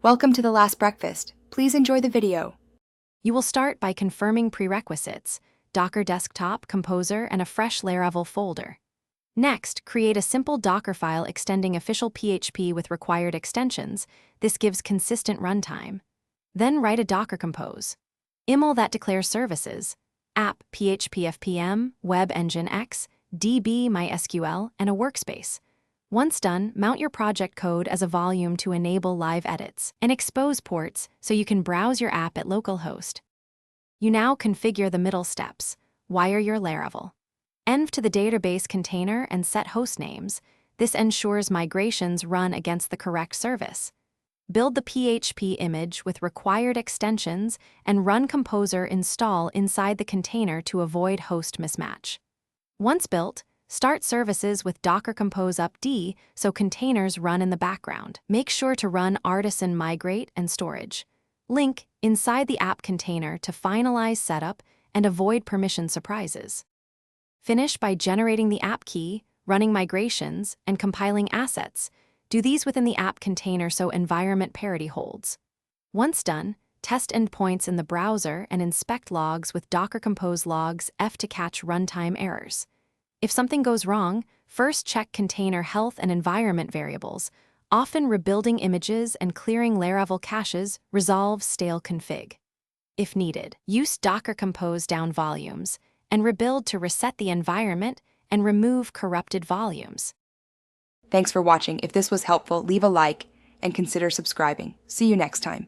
Welcome to the last breakfast. Please enjoy the video. You will start by confirming prerequisites: Docker Desktop, Composer, and a fresh Laravel folder. Next, create a simple Docker file extending official PHP with required extensions. This gives consistent runtime. Then write a Docker compose. YAML that declares services: app, PHP FPM, Web Engine X, DB MySQL, and a workspace. Once done, mount your project code as a volume to enable live edits, and expose ports so you can browse your app at localhost. You now configure the middle steps. Wire your Laravel. Env to the database container and set host names. This ensures migrations run against the correct service. Build the PHP image with required extensions and run Composer install inside the container to avoid host mismatch. Once built, start services with Docker Compose upd so containers run in the background. Make sure to run artisan migrate and storage. Link inside the app container to finalize setup and avoid permission surprises. Finish by generating the app key, running migrations, and compiling assets. Do these within the app container so environment parity holds. Once done, test endpoints in the browser and inspect logs with Docker Compose logs F to catch runtime errors. If something goes wrong, first check container health and environment variables. Often rebuilding images and clearing Laravel caches resolves stale config. If needed, use Docker Compose down volumes and rebuild to reset the environment and remove corrupted volumes. Thanks for watching. If this was helpful, leave a like and consider subscribing. See you next time.